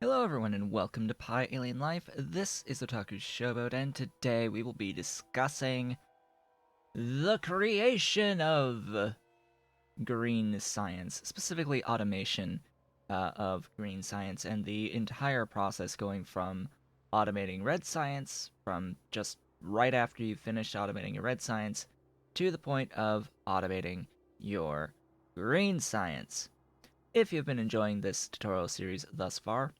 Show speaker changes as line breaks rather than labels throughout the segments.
Hello everyone and welcome to PyAL Life. This is Otaku's Showboat and today we will be discussing the creation of green science, specifically automation of green science and the entire process going from automating red science, from just right after you've finished automating your red science, to the point of automating your green science. If you've been enjoying this tutorial series thus far,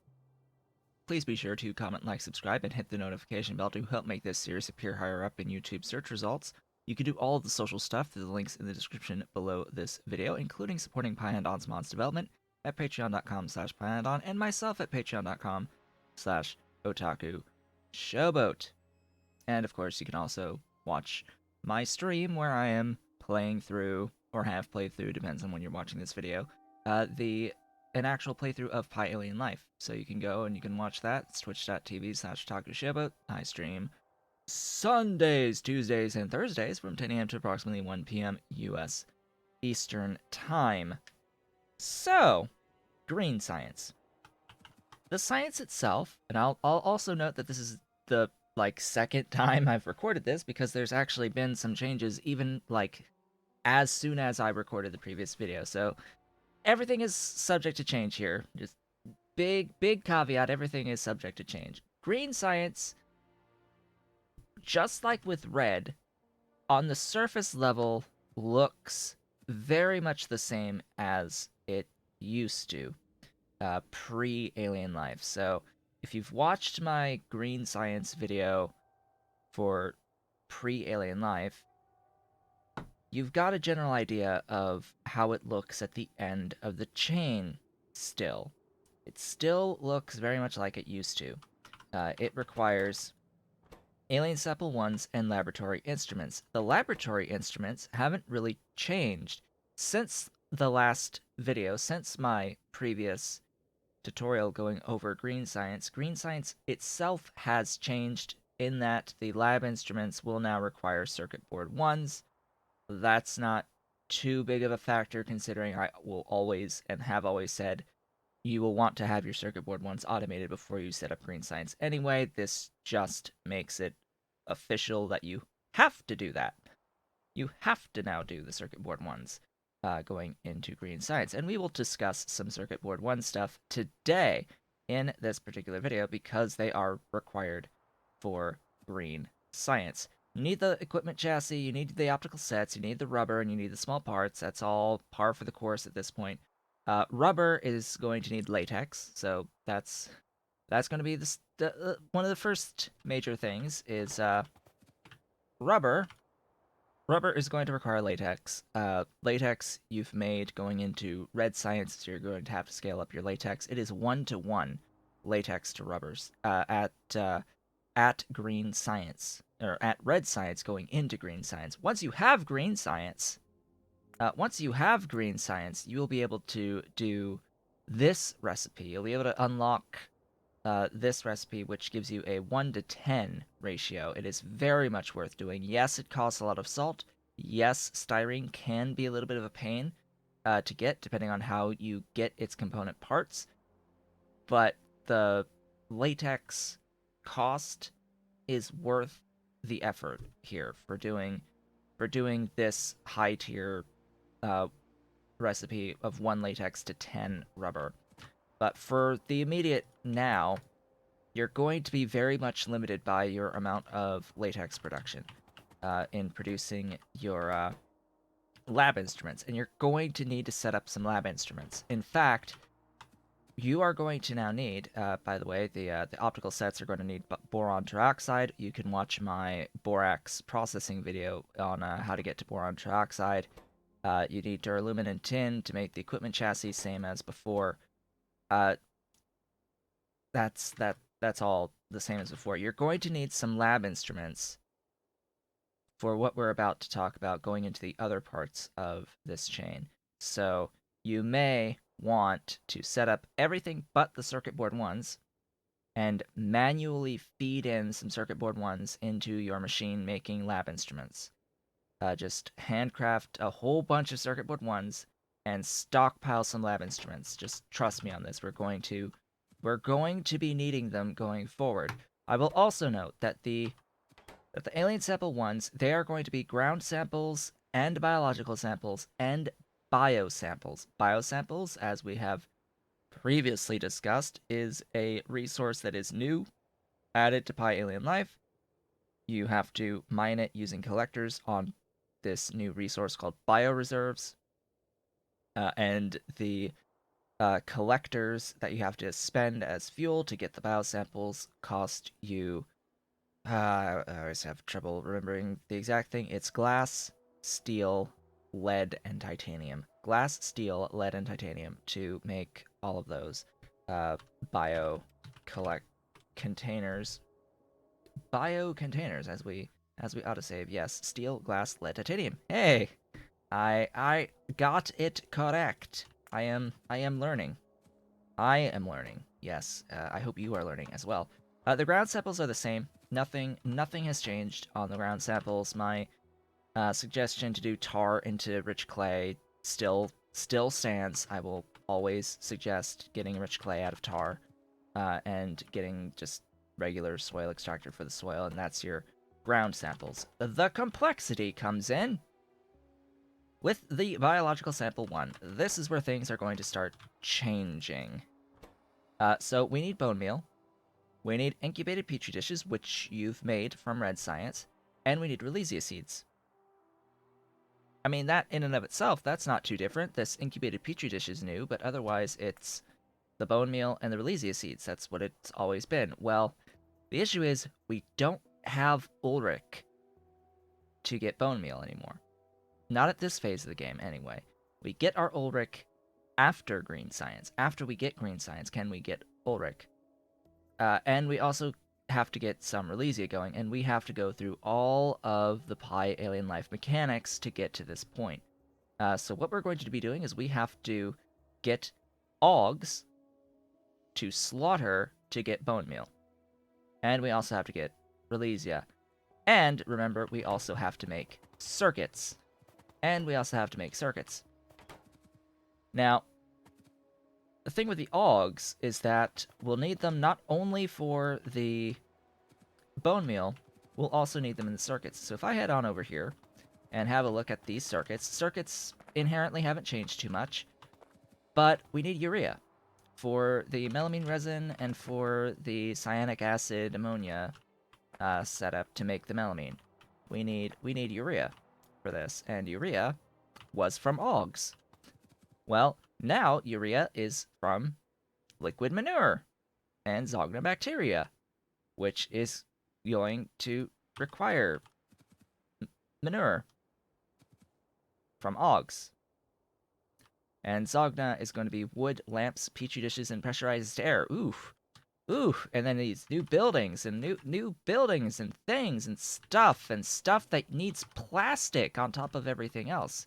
please be sure to comment, like, subscribe, and hit the notification bell to help make this series appear higher up in YouTube search results. You can do all of the social stuff through the links in the description below this video, including supporting Pyanodon's mods development at patreon.com/Pyanodon and myself at patreon.com/Otaku Showboat. And of course, you can also watch my stream where I am playing through, or have played through, depends on when you're watching this video, an actual playthrough of PyAL Life. So you can go and you can watch that. It's twitch.tv/OtakuShowboat. I stream Sundays, Tuesdays, and Thursdays from 10 a.m. to approximately 1 p.m. U.S. Eastern Time. So, green science. The science itself, and I'll also note that this is the second time I've recorded this because there's actually been some changes even as soon as I recorded the previous video. So everything is subject to change here. Just big caveat, everything is subject to change. Green science, just like with red, on the surface level looks very much the same as it used to pre-Alien Life. So if you've watched my green science video for pre-Alien Life, you've got a general idea of how it looks at the end of the chain still. It still looks very much like it used to. It requires alien sample ones and laboratory instruments. The laboratory instruments haven't really changed since the last video, since my previous tutorial going over green science. Green science itself has changed in that the lab instruments will now require circuit board ones. That's not too big of a factor considering I will always and have always said you will want to have your circuit board ones automated before you set up green science anyway. This just makes it official that you have to do that. You have to now do the circuit board ones going into green science. And we will discuss some circuit board one stuff today in this particular video because they are required for green science. You need the equipment chassis, you need the optical sets, you need the rubber, and you need the small parts. That's all par for the course at this point. Rubber is going to need latex, so that's going to be one of the first major things is rubber. Rubber is going to require latex. Latex you've made going into red science, so you're going to have to scale up your latex. It is 1-to-1 latex to rubbers at green science, or at red science going into green science. Once you have green science, you will be able to do this recipe. You'll be able to unlock this recipe, which gives you a 1-to-10 ratio. It is very much worth doing. Yes, it costs a lot of salt. Yes, styrene can be a little bit of a pain to get, depending on how you get its component parts. But the latex cost is worth the effort here for doing this high tier recipe of 1 latex to 10 rubber. But for the immediate now, you're going to be very much limited by your amount of latex production in producing your lab instruments, and you're going to need to set up some lab instruments. In fact, you are going to now need, by the way, the optical sets are going to need boron trioxide. You can watch my borax processing video on how to get to boron trioxide. You need duralumin and tin to make the equipment chassis, same as before. That's all the same as before. You're going to need some lab instruments for what we're about to talk about going into the other parts of this chain. So you may want to set up everything but the circuit board ones and manually feed in some circuit board ones into your machine making lab instruments. Just handcraft a whole bunch of circuit board ones and stockpile some lab instruments. Just trust me on this. We're going to We're going to be needing them going forward. I will also note that the alien sample ones, they are going to be ground samples and biological samples and biosamples. Biosamples, as we have previously discussed, is a resource that is new, added to PyAlien Life. You have to mine it using collectors on this new resource called bioreserves. And the collectors that you have to spend as fuel to get the biosamples cost you. I always have trouble remembering the exact thing. It's glass, steel, lead, and titanium. Glass, steel, lead, and titanium to make all of those bio collect containers. Bio containers, as we autosave. Yes, steel, glass, lead, titanium. Hey, I got it correct. I am learning. I am learning. Yes, I hope you are learning as well. The ground samples are the same. Nothing has changed on the ground samples. My suggestion to do tar into rich clay still stands. I will always suggest getting rich clay out of tar, and getting just regular soil extractor for the soil, and that's your ground samples. The complexity comes in with the biological sample 1. This is where things are going to start changing. So we need bone meal. We need incubated petri dishes, which you've made from red science, and we need Relesia seeds. I mean, that in and of itself, that's not too different. This incubated petri dish is new, but otherwise it's the bone meal and the Relesia seeds. That's what it's always been. Well, the issue is we don't have Ulrich to get bone meal anymore. Not at this phase of the game, anyway. We get our Ulrich after green science. After we get green science, can we get Ulrich? And we also have to get some Relesia going, and we have to go through all of the PyAlien Life mechanics to get to this point. So what we're going to be doing is we have to get Augs to slaughter to get bone meal. And we also have to get Relesia. And remember, we also have to make circuits. Now, the thing with the Augs is that we'll need them not only for the bone meal, we'll also need them in the circuits. So if I head on over here and have a look at these circuits inherently haven't changed too much, but we need urea for the melamine resin and for the cyanic acid ammonia setup to make the melamine. We need urea for this, and urea was from Augs. Well, now urea is from liquid manure and Zogna bacteria, which is going to require manure from Augs. And Zogna is going to be wood, lamps, petri dishes, and pressurized air. Oof. Oof. And then these new buildings and new buildings and things and stuff that needs plastic on top of everything else.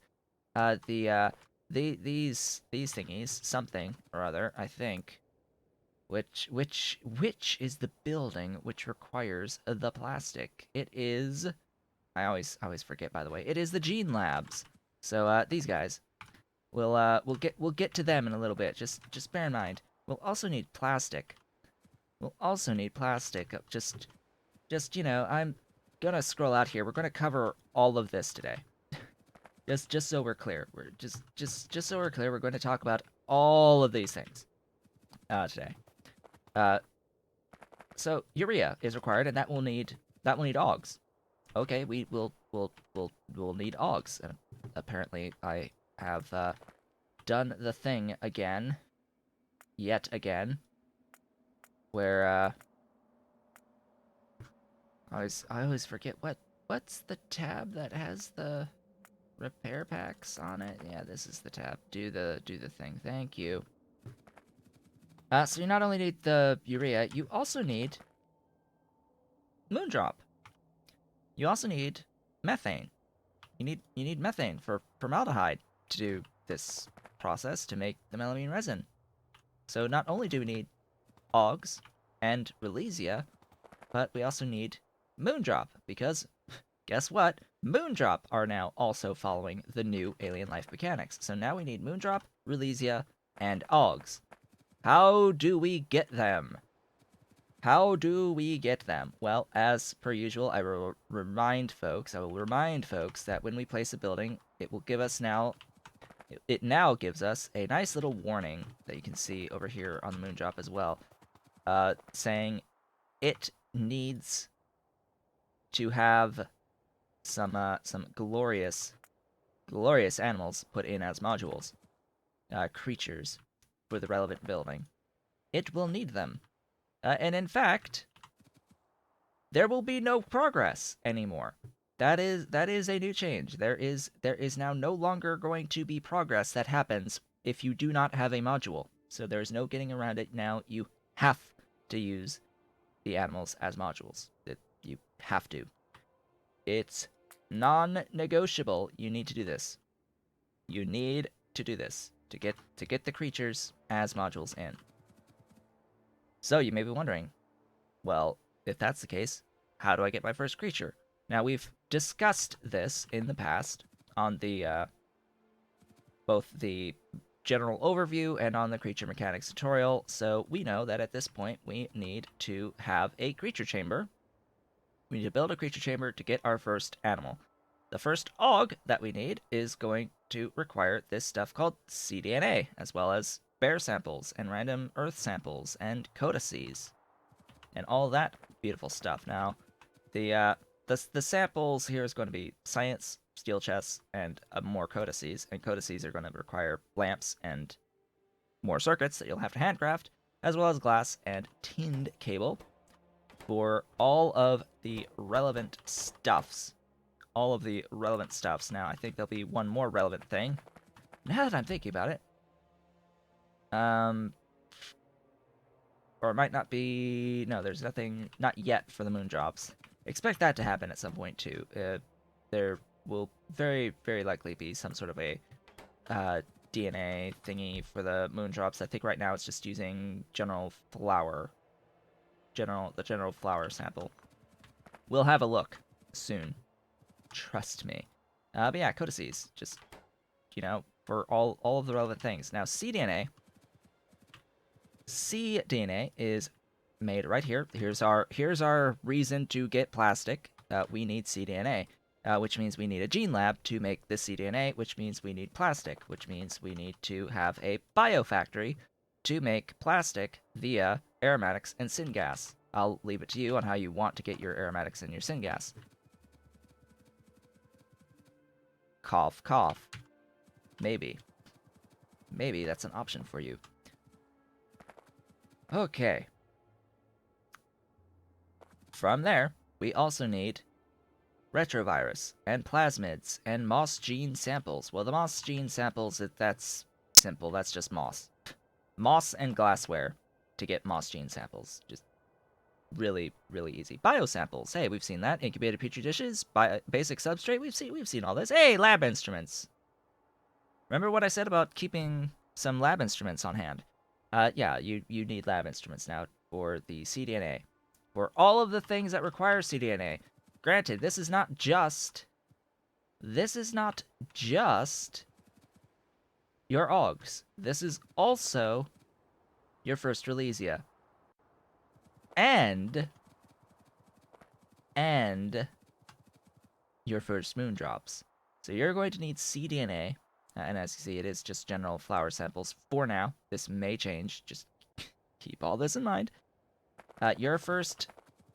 These thingies, something or other, I think. Which is the building which requires the plastic? It is, I always forget, by the way. It is the Gene Labs. So these guys, we'll get to them in a little bit. Just bear in mind, we'll also need plastic. Just you know, I'm gonna scroll out here. We're gonna cover all of this today. Just so we're clear. Just so we're clear, we're going to talk about all of these things today. So urea is required, and that will need Augs. Okay, we'll need Augs. And apparently, I have done the thing again, yet again, where I always forget what's the tab that has the repair packs on it. Yeah, this is the tab. Do the thing. Thank you. So you not only need the urea, you also need Moondrop. You also need methane. You need methane for formaldehyde to do this process to make the melamine resin. So not only do we need Augs and Relesia, but we also need Moondrop, because guess what? Moondrop are now also following the new alien life mechanics. So now we need Moondrop, Relesia, and Augs. How do we get them? How do we get them? Well, as per usual, I will remind folks that when we place a building, it will give us now, it now gives us a nice little warning that you can see over here on the moon drop as well, saying it needs to have some glorious animals put in as modules, creatures for the relevant building. It will need them. And in fact, there will be no progress anymore. That is a new change. There is now no longer going to be progress that happens if you do not have a module. So there's no getting around it now. You have to use the animals as modules. You have to. It's non-negotiable. You need to do this. You need to do this to get the creatures as modules in. So you may be wondering, well, if that's the case, how do I get my first creature? Now, we've discussed this in the past on the both the general overview and on the creature mechanics tutorial, so we know that at this point we need to have a creature chamber. We need to build a creature chamber to get our first animal. The first AUG that we need is going to require this stuff called cDNA, as well as bear samples and random earth samples and codices and all that beautiful stuff. Now, the samples here is going to be science, steel chests, and more codices. And codices are going to require lamps and more circuits that you'll have to handcraft, as well as glass and tinned cable for all of the relevant stuffs. All of the relevant stuffs. Now, I think there'll be one more relevant thing. Now that I'm thinking about it, or it might not be. No, there's nothing, not yet, for the moon drops. Expect that to happen at some point too. There will very, very likely be some sort of a DNA thingy for the moon drops. I think right now it's just using the general flower sample. We'll have a look soon. Trust me. But yeah, codices, just, for all of the relevant things. Now, cDNA is made right here. Here's our reason to get plastic. We need cDNA, which means we need a gene lab to make the cDNA, which means we need plastic, which means we need to have a biofactory to make plastic via aromatics and syngas. I'll leave it to you on how you want to get your aromatics and your syngas. Cough, cough. Maybe that's an option for you. Okay. From there, we also need retrovirus and plasmids and moss gene samples. Well, the moss gene samples, that's simple. That's just moss. Moss and glassware to get moss gene samples. Just really, really easy. Biosamples. Hey, we've seen that. Incubated petri dishes, basic substrate. We've seen all this. Hey, lab instruments. Remember what I said about keeping some lab instruments on hand? Yeah, you need lab instruments now for the cDNA. For all of the things that require cDNA. Granted, this is not just your AUGs. This is also your first Releasia. And your first moon drops. So you're going to need cDNA, and as you see, it is just general flower samples for now. This may change. Just keep all this in mind. Your first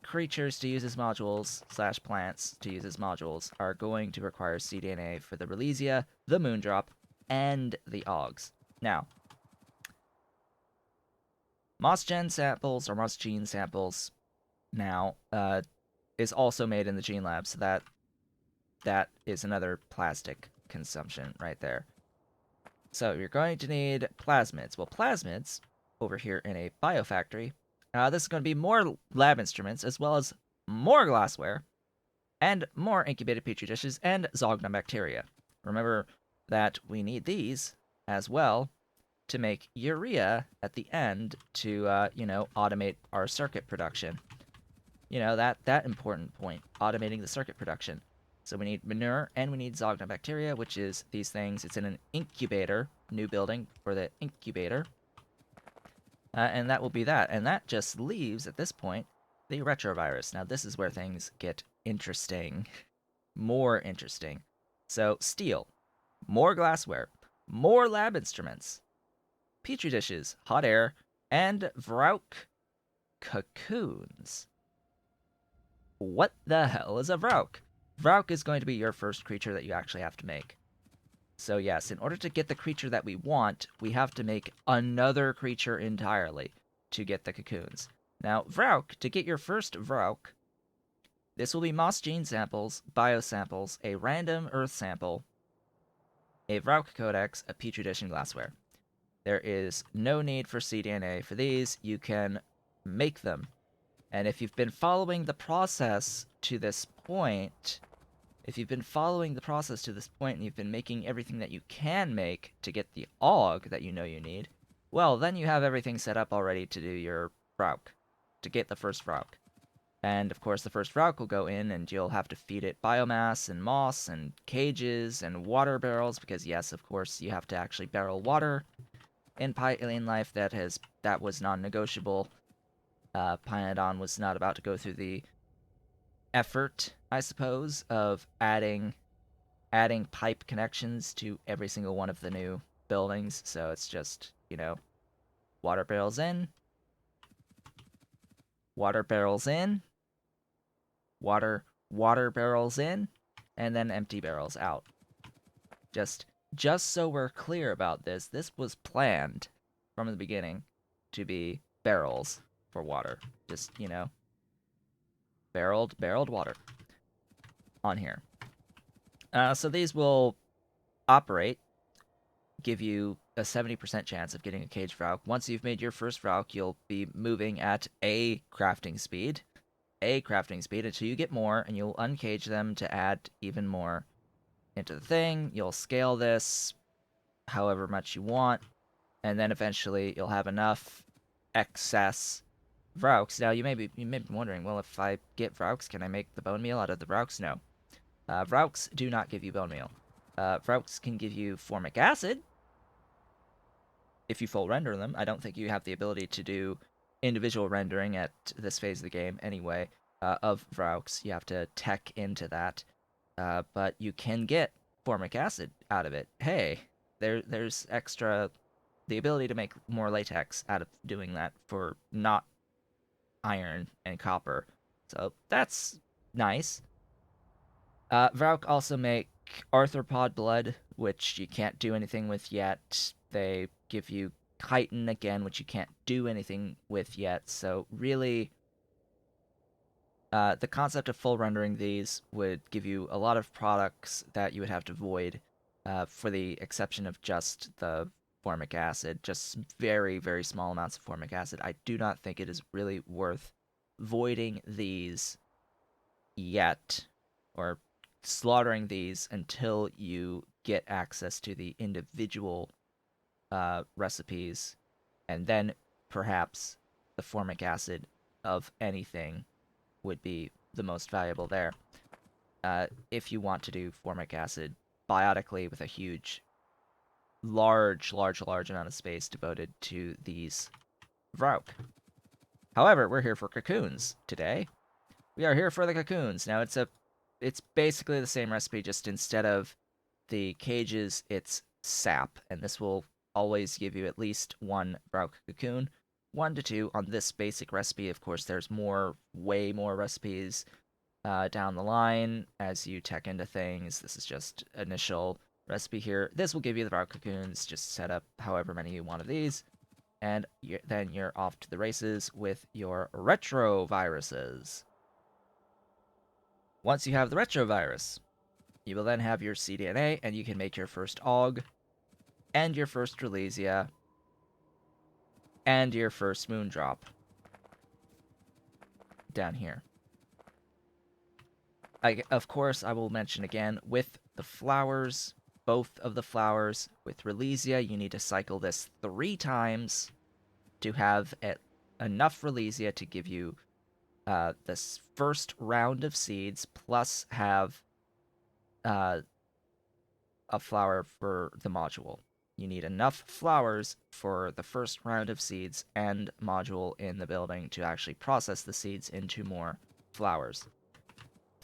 creatures to use as modules / plants to use as modules are going to require cDNA for the Releasia, the Moondrop, and the AUGs. Now, moss gene samples or moss gene samples now is also made in the gene lab, so that is another plastic consumption right there. So you're going to need plasmids. Well, plasmids over here in a biofactory. This is going to be more lab instruments, as well as more glassware, and more incubated petri dishes, and Zogna bacteria. Remember that we need these as well to make urea at the end to, automate our circuit production. That important point, automating the circuit production. So we need manure, and we need Zogna bacteria, which is these things. It's in an incubator, new building for the incubator. And that will be that. And that just leaves, at this point, the Retrovirus. Now, this is where things get interesting. More interesting. So, steel, more glassware, more lab instruments, petri dishes, hot air, and Vrauk cocoons. What the hell is a Vrauk? Vrauk is going to be your first creature that you actually have to make. So yes, in order to get the creature that we want, we have to make another creature entirely to get the cocoons. Now, Vrauk, to get your first Vrauk, this will be moss gene samples, biosamples, a random earth sample, a Vrauk codex, a petri dish, and glassware. There is no need for cDNA for these. You can make them. And if you've been following the process to this point, and you've been making everything that you can make to get the AUG that you know you need, well, then you have everything set up already to do your Vrauk, to get the first Vrauk. And of course, the first Vrauk will go in, and you'll have to feed it biomass and moss and cages and water barrels, because yes, of course, you have to actually barrel water in PyAL life. That was non-negotiable. Pyanodon was not about to go through the effort, I suppose, of adding pipe connections to every single one of the new buildings. So it's just, water barrels in, water barrels in, water barrels in, and then empty barrels out. Just so we're clear about this, this was planned from the beginning to be barrels for water. Just, barreled water on here. So these will operate, give you a 70% chance of getting a cage Vrauk. Once you've made your first Vrauk, you'll be moving at a crafting speed until you get more, and you'll uncage them to add even more into the thing. You'll scale this however much you want, and then eventually you'll have enough excess Vrauks. Now, you may be wondering, well, if I get Vrauks, can I make the bone meal out of the Vrauks? No. Vrauks do not give you bone meal. Vrauks can give you formic acid if you full render them. I don't think you have the ability to do individual rendering at this phase of the game anyway, of Vrauks. You have to tech into that. But you can get formic acid out of it. Hey, there's the ability to make more latex out of doing that for not iron and copper. So that's nice. Vrauk also make arthropod blood, which you can't do anything with yet. They give you chitin again, which you can't do anything with yet. So really, the concept of full rendering these would give you a lot of products that you would have to void, for the exception of just the formic acid, just very, very small amounts of formic acid. I do not think it is really worth voiding these yet, or slaughtering these until you get access to the individual recipes, and then perhaps the formic acid of anything would be the most valuable there. If you want to do formic acid biotically with a large amount of space devoted to these Vrauk. However, we're here for cocoons today. We are here for the cocoons. Now, it's basically the same recipe, just instead of the cages, it's sap, and this will always give you at least one Vrauk cocoon, 1 to 2 on this basic recipe. Of course, there's way more recipes down the line as you tech into things. This is just initial recipe here. This will give you the Vrauk cocoons. Just set up however many you want of these, and then you're off to the races with your retroviruses. Once you have the retrovirus, you will then have your cDNA, and you can make your first AUG, and your first Relesia, and your first Moondrop down here. Of course, I will mention again, with the flowers, both of the flowers, with Relesia, you need to cycle this 3 times to have enough Relesia to give you this first round of seeds, plus have a flower for the module. you need enough flowers for the first round of seeds and module in the building to actually process the seeds into more flowers.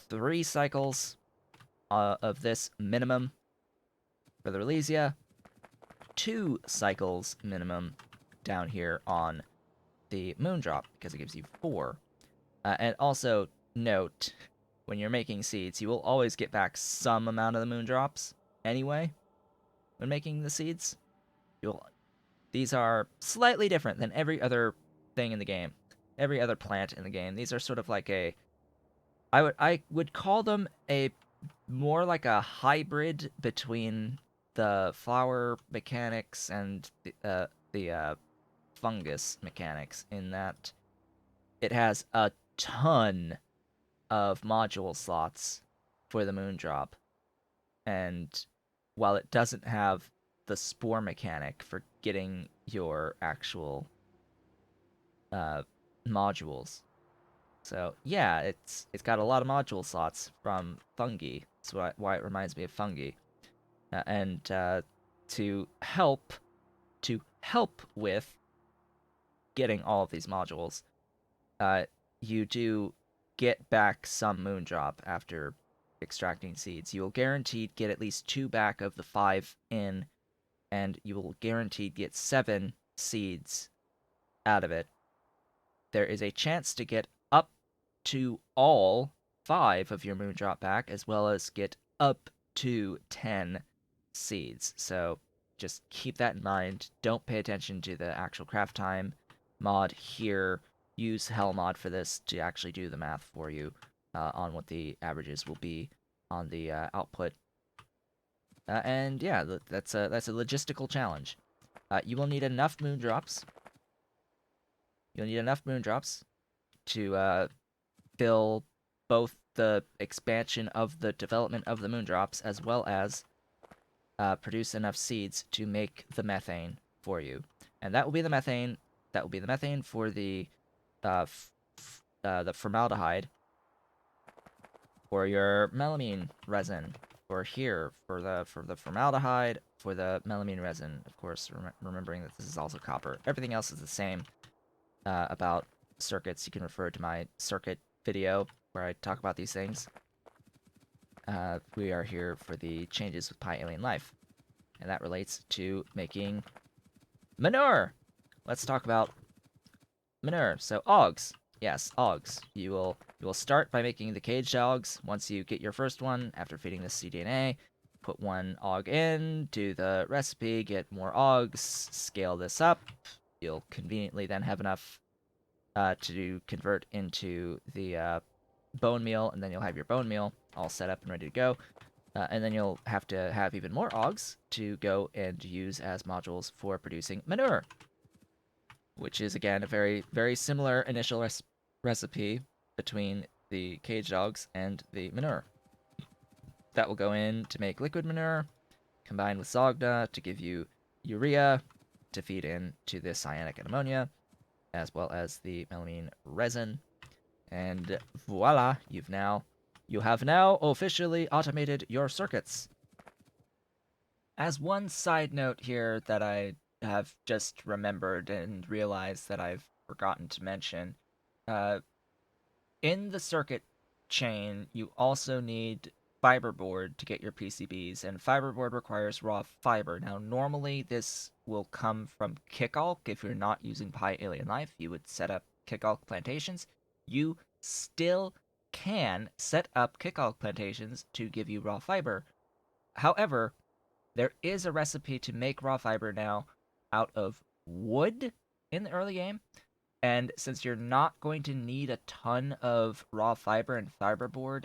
3 cycles of this minimum for the Relesia, 2 cycles minimum down here on the Moondrop, because it gives you 4. And also, note, when you're making seeds, you will always get back some amount of the Moondrops anyway when making the seeds. These are slightly different than every other thing in the game, every other plant in the game. These are sort of like I would call them a more like a hybrid between the flower mechanics and the fungus mechanics, in that it has a ton of module slots for the Moondrop, and while it doesn't have the spore mechanic for getting your actual modules. So yeah, it's got a lot of module slots from fungi. That's why it reminds me of fungi. And to help with getting all of these modules, you do get back some Moondrop after extracting seeds. You will guaranteed get at least 2 back of the 5 in, and you will guaranteed get 7 seeds out of it. There is a chance to get up to all 5 of your Moondrop back, as well as get up to 10 seeds. So just keep that in mind. Don't pay attention to the actual craft time mod here. Use Hell mod for this to actually do the math for you on what the averages will be on the output. And yeah, that's a logistical challenge. You will need enough Moondrops. You'll need enough Moondrops to fill both the expansion of the development of the Moondrops, as well as produce enough seeds to make the methane for you. And that will be the methane. That will be the methane for the formaldehyde, for your melamine resin, for here for the formaldehyde, for the melamine resin. Of course, remembering that this is also copper. Everything else is the same about circuits. You can refer to my circuit video where I talk about these things. We are here for the changes with PyAlien Life, and that relates to making manure. Let's talk about manure. So Augs. Yes, Augs. You will start by making the caged Augs. Once you get your first one, after feeding the cDNA, put 1 Aug in, do the recipe, get more Augs, scale this up. You'll conveniently then have enough to convert into the bone meal, and then you'll have your bone meal all set up and ready to go. And then you'll have to have even more Augs to go and use as modules for producing manure, which is, again, a very, very similar initial recipe between the caged Augs and the manure. That will go in to make liquid manure, combined with Zogda to give you urea to feed in to the cyanic and ammonia, as well as the melamine resin. And voila, you have now officially automated your circuits. As one side note here that I have just remembered and realized that I've forgotten to mention, in the circuit chain, you also need fiberboard to get your PCBs, and fiberboard requires raw fiber. Now, normally this will come from Kickalk. If you're not using PyAlien Life, you would set up Kickalk plantations. You still can set up Kickalk plantations to give you raw fiber. However, there is a recipe to make raw fiber now out of wood in the early game. And since you're not going to need a ton of raw fiber and fiberboard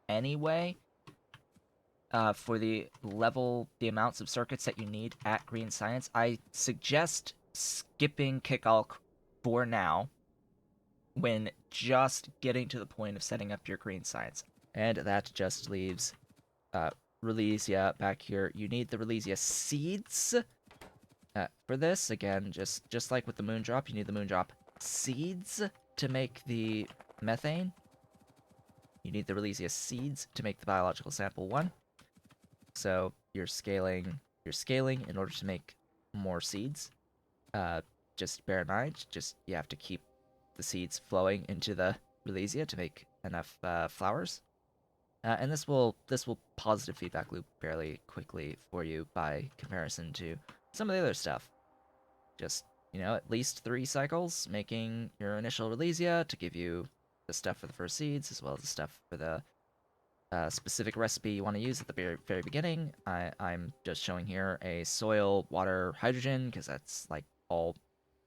anyway, for the amounts of circuits that you need at Green Science, I suggest skipping Kickalk for now, when just getting to the point of setting up your Green Science. And that just leaves Relesia back here. You need the Relesia seeds for this. Again, just like with the Moondrop, you need the Moondrop seeds to make the methane. You need the Relesia seeds to make the biological sample 1. So you're scaling you're scaling in order to make more seeds. Just bear in mind, you have to keep the seeds flowing into the releasia to make enough flowers. And this will positive feedback loop fairly quickly for you by comparison to some of the other stuff. Just, at least 3 cycles making your initial releasia to give you the stuff for the first seeds, as well as the stuff for the specific recipe you want to use at the very, very beginning. I'm just showing here a soil, water, hydrogen, because that's like all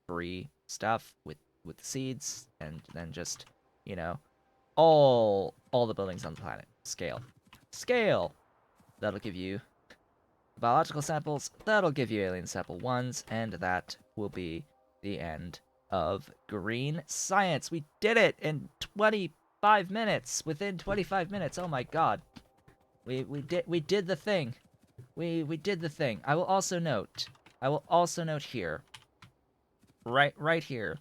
free stuff with the seeds, and then just, you know, all the buildings on the planet. Scale. That'll give you biological samples. That'll give you alien sample ones, and that will be the end of green science. We did it in 25 minutes. Within 25 minutes. Oh my god. We did the thing. We did the thing. I will also note here, right here.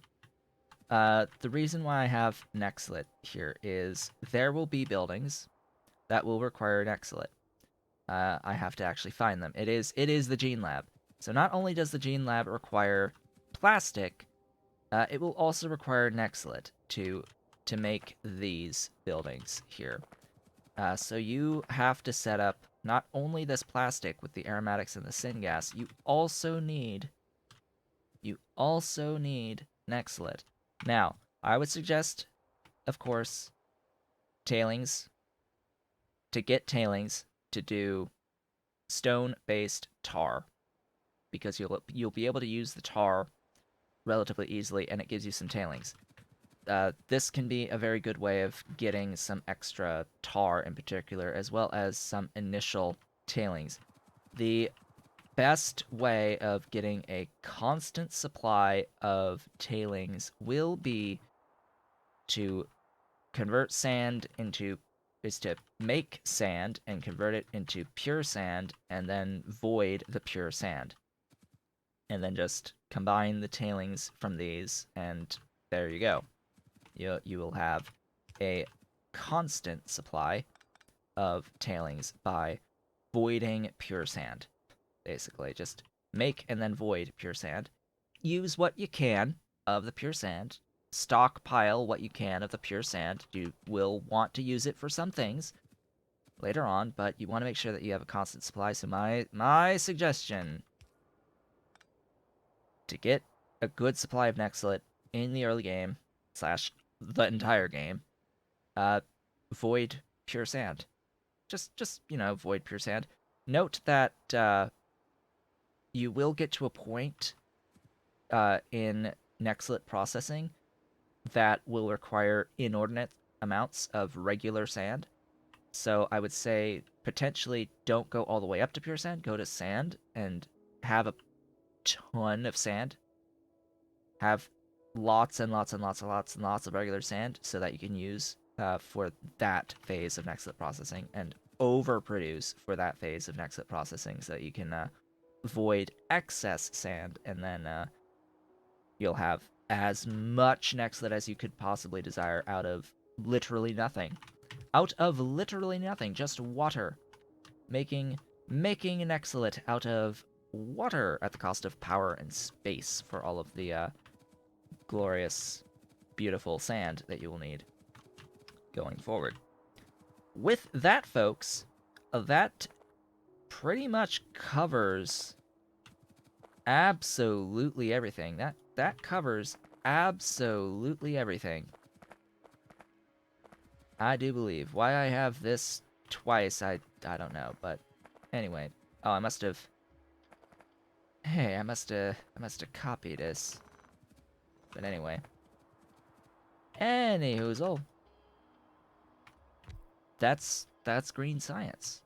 The reason why I have Nextlit here is there will be buildings that will require Nextlit. I have to actually find them. It is the Gene Lab. So not only does the Gene Lab require plastic, it will also require Nextlit to make these buildings here. So you have to set up not only this plastic with the aromatics and the syngas, you also need Nextlit. Now, I would suggest, of course, tailings. To get tailings, to do stone-based tar, because you'll be able to use the tar relatively easily, and it gives you some tailings. This can be a very good way of getting some extra tar in particular, as well as some initial tailings. The best way of getting a constant supply of tailings will be to make sand and convert it into pure sand, and then void the pure sand. And then just combine the tailings from these, and there you go. You will have a constant supply of tailings by voiding pure sand. Basically, just make and then void pure sand. Use what you can of the pure sand. Stockpile what you can of the pure sand. You will want to use it for some things later on, but you want to make sure that you have a constant supply. So my suggestion, to get a good supply of Nextlit in the early game / the entire game, void pure sand. Just void pure sand. Note that you will get to a point in Nextlit processing that will require inordinate amounts of regular sand. So I would say potentially don't go all the way up to pure sand. Go to sand and have a ton of sand. Have lots and lots and lots and lots and lots of regular sand so that you can use for that phase of Nextlit processing, and overproduce for that phase of Nextlit processing so that you can void excess sand, and then you'll have as much Nextlit as you could possibly desire out of literally nothing. Just water. Making Nextlit out of water at the cost of power and space for all of the glorious, beautiful sand that you will need going forward. With that, folks, that pretty much covers absolutely everything. That covers absolutely everything. I do believe. Why I have this twice, I don't know, but anyway. Oh, I must have copied this. But anyway. Anyhoozle. That's green science.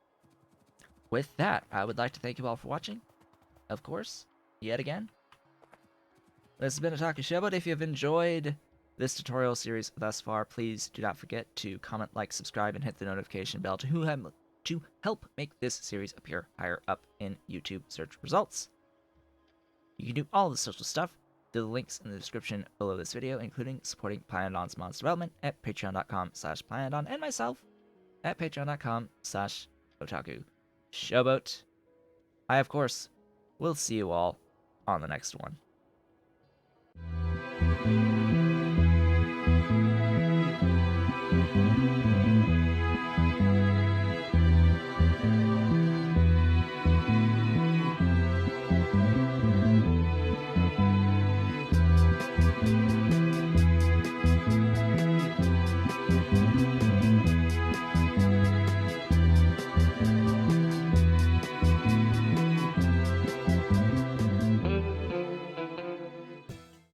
With that, I would like to thank you all for watching. Of course, yet again. This has been Otaku Showboat. If you have enjoyed this tutorial series thus far, please do not forget to comment, like, subscribe, and hit the notification bell to help make this series appear higher up in YouTube search results. You can do all the social stuff through the links in the description below this video, including supporting Pyanodon's mods development at patreon.com/Pyanodon, and myself at patreon.com/Otaku Showboat. I, of course, will see you all on the next one.